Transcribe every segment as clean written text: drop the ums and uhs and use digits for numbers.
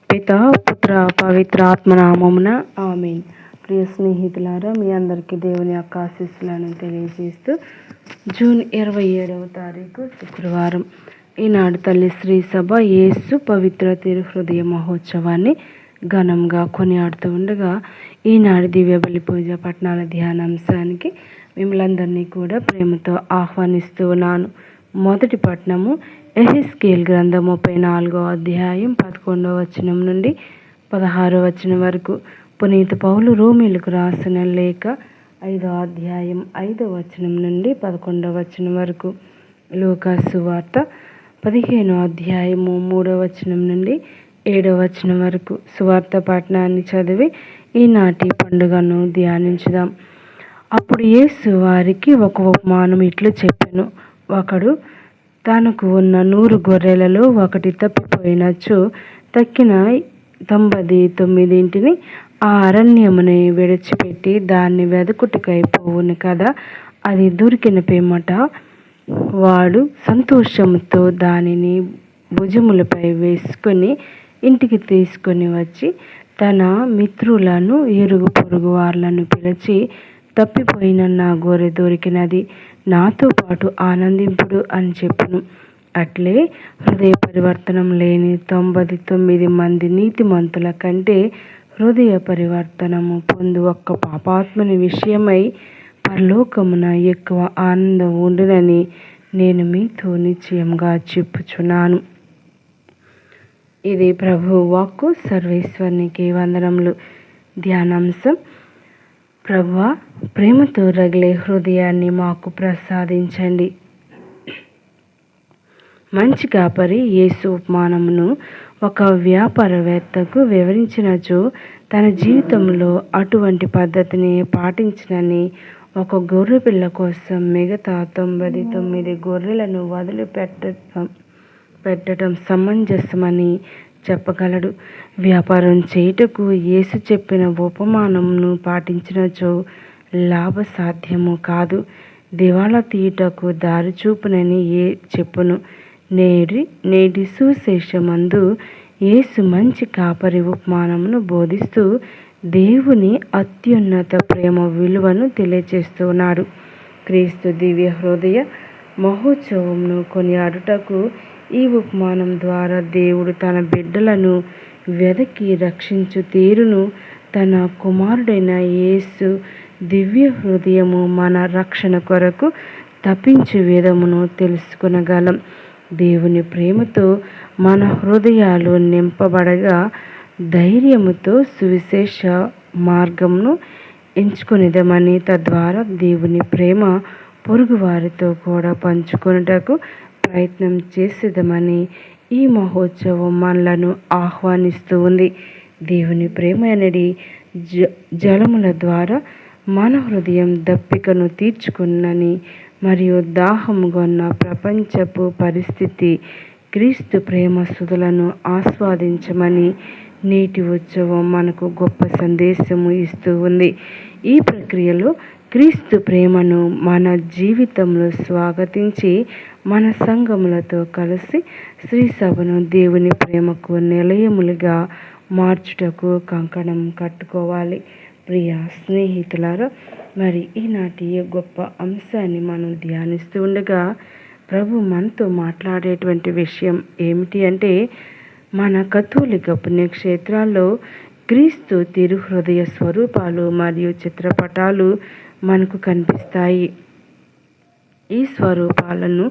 పిత పుత్ర పవిత్ర ఆత్మనామమున ఆమేన్. ప్రియ స్నేహితులారా, మీ అందరికీ దేవుని యొక్క ఆశీస్సులను తెలియజేస్తూ జూన్ 27వ తారీఖు శుక్రవారం ఈనాడు తల్లి శ్రీ సభ యేసు పవిత్ర తిరుహృదయ మహోత్సవాన్ని ఘనంగా కొనియాడుతూ ఉండగా ఈనాడు దివ్య బలి పూజ పట్టణాల ధ్యానాంశానికి మిమ్మల్ందరినీ కూడా ప్రేమతో ఆహ్వానిస్తూ ఉన్నాను. మొదటి పట్టణము యెహెజ్కేలు గ్రంథం 34వ అధ్యాయం 11వ వచనం నుండి 16వ వచనం వరకు. పునీత పౌలు రోమీలకు రాసిన లేఖ 5వ అధ్యాయం 5వ వచనం నుండి 11వ వచనం వరకు. లూకా సువార్త 15వ అధ్యాయము 3వ వచనం నుండి 7వ వచనం వరకు. సువార్త పట్టణాన్ని చదివి ఈనాటి పండుగను ధ్యానించుదాం. అప్పుడు యేసు వారికి ఒక ఉపమానం ఇట్లు చెప్పెను. ఒకడు తనకు ఉన్న 100 గొర్రెలలో ఒకటి తప్పిపోయినచో తక్కిన 99 ఆ అరణ్యముని విడిచిపెట్టి దాన్ని వెదకుటకై పోవును కదా. అది దొరికిన పిమ్మట వాడు సంతోషముతో దానిని భుజములపై వేసుకొని ఇంటికి తీసుకొని వచ్చి తన మిత్రులను ఇరుగు పొరుగు వాళ్ళను పిలిచి, తప్పిపోయిన నా గొర్రె దొరికినది, నాతో పాటు ఆనందింపుడు అని చెప్పును. అట్లే హృదయ పరివర్తనం లేని 99 మంది నీతిమంతుల కంటే హృదయ పరివర్తనము పొందు ఒక్క పాపాత్ముని విషయమై పరలోకమున ఎక్కువ ఆనందం ఉండునని నేను మీతో నిశ్చయంగా చెప్పుచున్నాను. ఇది ప్రభు వాక్కు. సర్వేశ్వరునికి వందనములు. ధ్యానాంశం: ప్రభువా, ప్రేమతో రగిలే హృదయాన్ని మాకు ప్రసాదించండి. మంచి కాపరి యేసు ఉపమానమును ఒక వ్యాపారవేత్తకు వివరించినచో తన జీవితంలో అటువంటి పద్ధతిని పాటించినని, ఒక గొర్రె పిల్ల కోసం మిగతా 99 గొర్రెలను వదిలిపెట్టడం సమంజసమని చెప్పగలడు. వ్యాపారం చేయుటకు యేసు చెప్పిన ఉపమానమును పాటించినచో లాభసాధ్యము కాదు, దివాళా తీయుటకు దారి చూపునని చెప్పును. నేటి సువిశేషమందు యేసు మంచి కాపరి ఉపమానమును బోధిస్తూ దేవుని అత్యున్నత ప్రేమ విలువను తెలియచేస్తున్నాడు. క్రీస్తు దివ్య హృదయ మహోత్సవమును కొనియాడుటకు ఈ ఉపమానం ద్వారా దేవుడు తన బిడ్డలను వెదకి రక్షించు తీరును, తన కుమారుడైన యేసు దివ్య హృదయము మన రక్షణ కొరకు తప్పించు విధమును తెలుసుకొనగలం. దేవుని ప్రేమతో మన హృదయాలు నింపబడగా ధైర్యముతో సువిశేష మార్గమును ఎంచుకొనిదమని, తద్వారా దేవుని ప్రేమ పొరుగువారితో కూడా పంచుకొనుటకు ప్రయత్నం చేసేదమని ఈ మహోత్సవం మనలను ఆహ్వానిస్తూ ఉంది. దేవుని ప్రేమ అనేది జలముల ద్వారా మన హృదయం దప్పికను తీర్చుకున్నని మరియు దాహముగొన్న ప్రపంచపు పరిస్థితి క్రీస్తు ప్రేమ సుధలను ఆస్వాదించమని నేటి ఉత్సవం మనకు గొప్ప సందేశము ఇస్తూ ఉంది. ఈ ప్రక్రియలో క్రీస్తు ప్రేమను మన జీవితంలో స్వాగతించి మన సంఘములతో కలిసి శ్రీ సభను దేవుని ప్రేమకు నిలయములుగా మార్చుటకు కంకణం కట్టుకోవాలి. ప్రియ స్నేహితులారా, మరి ఈనాటి గొప్ప అంశాన్ని మనం ధ్యానిస్తూ ఉండగా ప్రభు మనతో మాట్లాడేటువంటి విషయం ఏమిటి అంటే, మన కథోలిక పుణ్యక్షేత్రాల్లో క్రీస్తు తిరుహృదయ స్వరూపాలు మరియు చిత్రపటాలు మనకు కనిపిస్తాయి. ఈ స్వరూపాలను,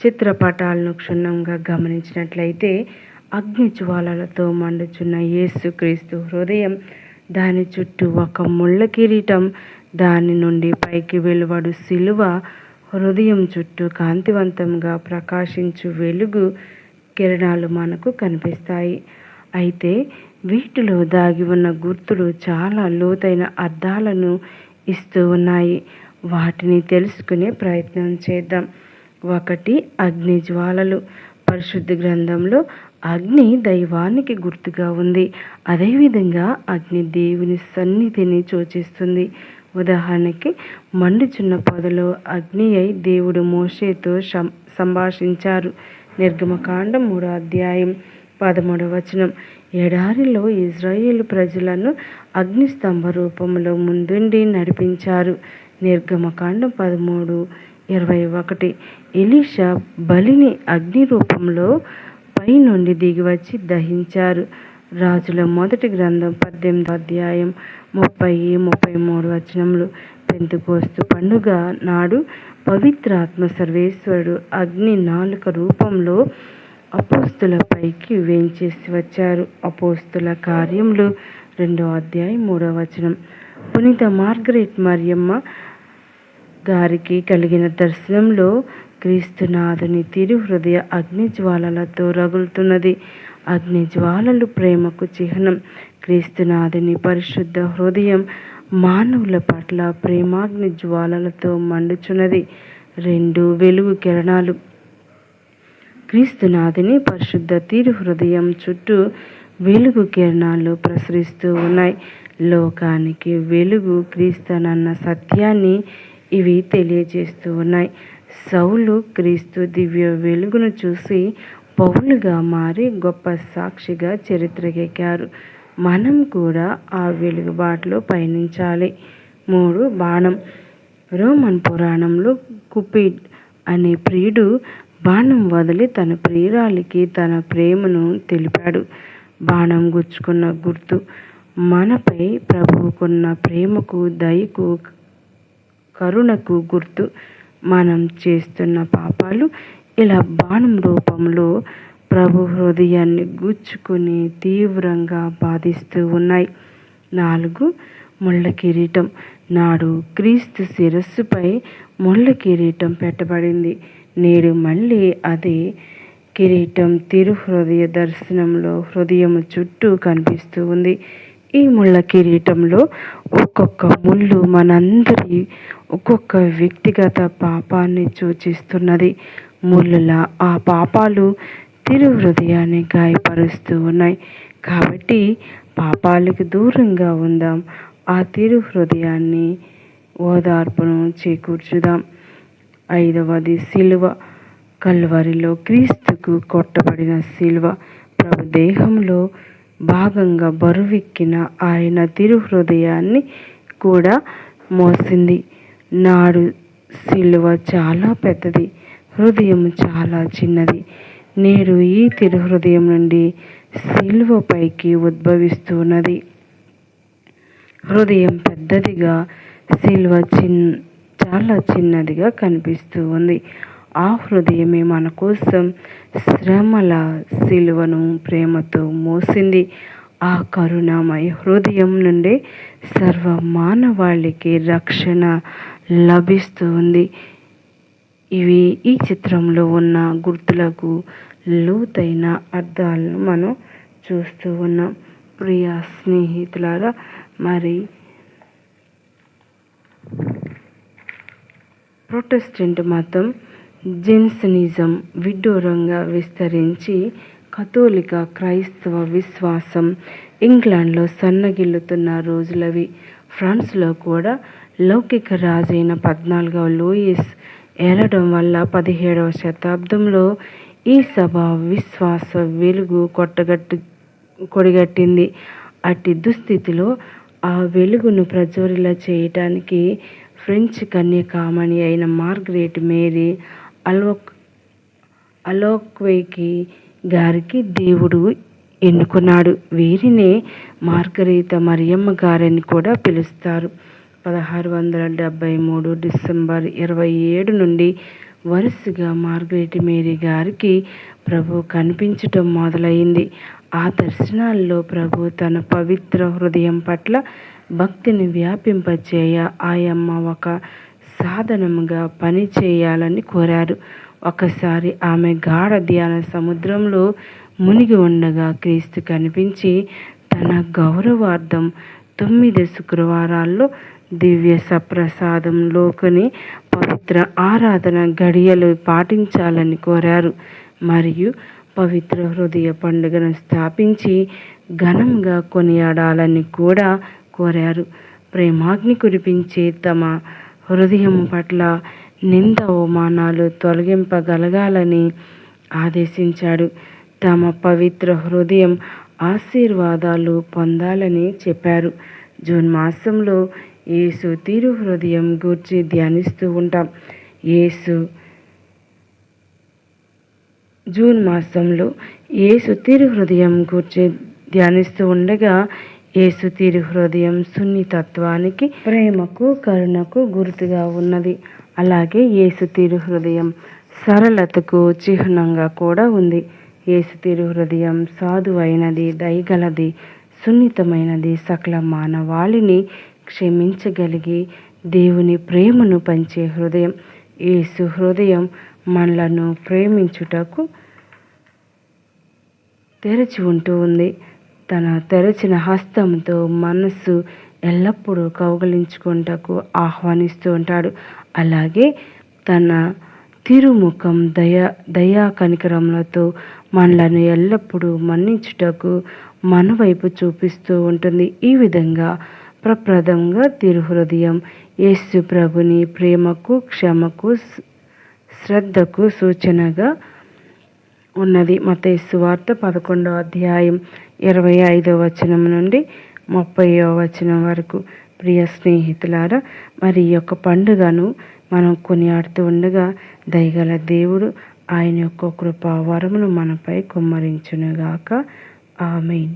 చిత్రపటాలను క్షుణ్ణంగా గమనించినట్లయితే అగ్ని జ్వాలలతో మండుచున్న యేసు క్రీస్తు హృదయం, దాని చుట్టూ ఒక ముళ్ళ కిరీటం, దాని నుండి పైకి వెలువడు శిలువ, హృదయం చుట్టూ కాంతివంతంగా ప్రకాశించు వెలుగు కిరణాలు మనకు కనిపిస్తాయి. అయితే వీటిలో దాగి ఉన్న గుర్తులు చాలా లోతైన అర్థాలను ఇస్తూ ఉన్నాయి. వాటిని తెలుసుకునే ప్రయత్నం చేద్దాం. 1. అగ్ని జ్వాలలు. పరిశుద్ధ గ్రంథంలో అగ్ని దైవానికి గుర్తుగా ఉంది. అదేవిధంగా అగ్ని దేవుని సన్నిధిని సూచిస్తుంది. ఉదాహరణకి, మండుచున్న పొదలో అగ్ని అయి దేవుడు మోషేతో సంభాషించారు. నిర్గమకాండం 3వ అధ్యాయం 13వ వచనం, ఎడారిలో ఇజ్రాయేలు ప్రజలను అగ్నిస్తంభ రూపంలో ముందుండి నడిపించారు. నిర్గమకాండం 13:21, ఎలీషా బలిని అగ్ని రూపంలో పై నుండి దిగివచ్చి దహించారు. రాజుల మొదటి గ్రంథం 18వ అధ్యాయం 30-33 వచనములు. పెంతెకోస్తు పండుగ నాడు పవిత్రాత్మ సర్వేశ్వరుడు అగ్ని నాలుక రూపంలో అపోస్తులపైకి వేంచేసి వచ్చారు. అపోస్తుల కార్యములు 2వ అధ్యాయం 3వ వచనం. పునీత మార్గరెట్ మరియమ్మ గారికి కలిగిన దర్శనంలో క్రీస్తునాథుని తిరు హృదయ అగ్ని జ్వాలలతో రగులుతున్నది. అగ్ని జ్వాలలు ప్రేమకు చిహ్నం. క్రీస్తునాథుని పరిశుద్ధ హృదయం మానవుల పట్ల ప్రేమాగ్ని జ్వాలలతో మండుచున్నది. 2 వెలుగు కిరణాలు క్రీస్తునాథుని పరిశుద్ధ తిరు హృదయం చుట్టూ వెలుగు కిరణాలు ప్రసరిస్తూ ఉన్నాయి. లోకానికి వెలుగు క్రీస్తునన్న సత్యాన్ని ఇవి తెలియజేస్తూ ఉన్నాయి. సౌలు క్రీస్తు దివ్య వెలుగును చూసి పౌలుగా మారి గొప్ప సాక్షిగా చరిత్రకెక్కారు. మనం కూడా ఆ వెలుగుబాటులో పయనించాలి. 3 బాణం. రోమన్ పురాణంలో కుపిడ్ అనే ప్రియుడు బాణం వదిలి తన ప్రియురాలికి తన ప్రేమను తెలిపాడు. బాణం గుచ్చుకున్న గుర్తు మనపై ప్రభువుకున్న ప్రేమకు, దయకు, కరుణకు గుర్తు. మనం చేస్తున్న పాపాలు ఇలా బాణం రూపంలో ప్రభు హృదయాన్ని గుచ్చుకుని తీవ్రంగా బాధిస్తూ ఉన్నాయి. 4 ముళ్ళ కిరీటం. నాడు క్రీస్తు శిరస్సుపై ముళ్ళ కిరీటం పెట్టబడింది. నేడు మళ్ళీ అదే కిరీటం తిరు హృదయ దర్శనంలో హృదయం చుట్టూ కనిపిస్తూ ఉంది. ఈ ముళ్ళ కిరీటంలో ఒక్కొక్క ముళ్ళు మనందరి ఒక్కొక్క వ్యక్తిగత పాపాన్ని సూచిస్తున్నది. ముళ్ళులా ఆ పాపాలు తిరు హృదయాన్ని గాయపరుస్తూ ఉన్నాయి. కాబట్టి పాపాలకు దూరంగా ఉందాం. ఆ తిరు హృదయాన్ని ఓదార్పును చేకూర్చుదాం. 5వది సిలువ. కల్వరిలో క్రీస్తుకు కొట్టబడిన సిలువ ప్రభు దేహంలో భాగంగా బరువెక్కిన ఆయన తిరు హృదయాన్ని కూడా మోసింది. నాడు సిలువ చాలా పెద్దది, హృదయం చాలా చిన్నది. నేడు ఈ తిరు హృదయం నుండి సిలువ పైకి ఉద్భవిస్తున్నది. హృదయం పెద్దదిగా, సిలువ చాలా చిన్నదిగా కనిపిస్తూ ఉంది. ఆ హృదయమే మన కోసం శ్రమల సిలువను ప్రేమతో మోసింది. ఆ కరుణామయ హృదయం నుండే సర్వ మానవాళికి రక్షణ లభిస్తూ ఉంది. ఇవి ఈ చిత్రంలో ఉన్న గుర్తులకు లోతైన అర్థాలను మనం చూస్తూ ఉన్నాం. ప్రియ స్నేహితులారా, మరి ప్రొటెస్టెంట్ మతం జెన్సనిజం విడ్డూరంగా విస్తరించి కథోలిక క్రైస్తవ విశ్వాసం ఇంగ్లాండ్లో సన్నగిల్లుతున్న రోజులవి. ఫ్రాన్స్లో కూడా లౌకిక రాజైన 14వ లూయిస్ ఏలడం వల్ల 17వ శతాబ్దంలో ఈ సభ విశ్వాస వెలుగు కొడిగట్టింది. అట్టి దుస్థితిలో ఆ వెలుగును ప్రజ్వరిల్ల చేయటానికి ఫ్రెంచ్ కన్యకామణి అయిన మార్గరెట్ మేరీ అలౌక్వేకి గారికి దేవుడు ఎన్నుకున్నాడు. వీరినే మార్గరీత మరియమ్మ గారని కూడా పిలుస్తారు. 1673 డిసెంబర్ 27 నుండి వరుసగా మార్గరెట్ మేరీ గారికి ప్రభు కనిపించటం మొదలైంది. ఆ దర్శనాల్లో ప్రభు తన పవిత్ర హృదయం పట్ల భక్తిని వ్యాపింపచేయ ఆయమ్మ ఒక సాధనముగా పని చేయాలని కోరారు. ఒకసారి ఆమె గాఢ ధ్యాన సముద్రంలో మునిగి ఉండగా క్రీస్తు కనిపించి తన గౌరవార్థం 9 శుక్రవారాల్లో దివ్య సప్రసాదంలోని పవిత్ర ఆరాధన గడియలు పాటించాలని కోరారు. మరియు పవిత్ర హృదయ పండుగను స్థాపించి ఘనంగా కొనియాడాలని కూడా కోరారు. ప్రేమాగ్ని కురిపించే తమ హృదయం పట్ల నింద అవమానాలు తొలగింపగలగాలని ఆదేశించాడు. తమ పవిత్ర హృదయం ఆశీర్వాదాలు పొందాలని చెప్పారు. జూన్ మాసంలో యేసు తిరు హృదయం గూర్చి ధ్యానిస్తూ ఉంటాం. జూన్ మాసంలో యేసు తిరు హృదయం గూర్చి ధ్యానిస్తూ ఉండగా, యేసు తిరు హృదయం సున్నితత్వానికి, ప్రేమకు, కరుణకు గుర్తుగా ఉన్నది. అలాగే యేసు తిరు హృదయం సరళతకు చిహ్నంగా కూడా ఉంది. యేసు తిరు హృదయం సాధువైనది, దయగలది, సున్నితమైనది, సకల మానవాళిని క్షమించగలిగి దేవుని ప్రేమను పంచే హృదయం. యేసు హృదయం మనలను ప్రేమించుటకు తెరచి ఉంటూ ఉంది. తన తెరచిన హస్తంతో మనస్సు ఎల్లప్పుడూ కౌగలించుకుంటకు ఆహ్వానిస్తూ ఉంటాడు. అలాగే తన తిరుముఖం దయా కనికరములతో మనలను ఎల్లప్పుడూ మన్నించుటకు మన వైపు చూపిస్తూ ఉంటుంది. ఈ విధంగా ప్రప్రదంగా తిరుహృదయం యేసు ప్రభుని ప్రేమకు, క్షమకు, శ్రద్ధకు సూచనగా ఉన్నది. మత్తయి సువార్త 11వ అధ్యాయం 25వ వచనం నుండి 30వ వచనం వరకు. ప్రియ స్నేహితులారా, మరి ఈ యొక్క పండుగను మనం కొనియాడుతూ ఉండగా దయగల దేవుడు ఆయన యొక్క కృపా వరమును మనపై కుమ్మరించునుగాక. ఆమేన్.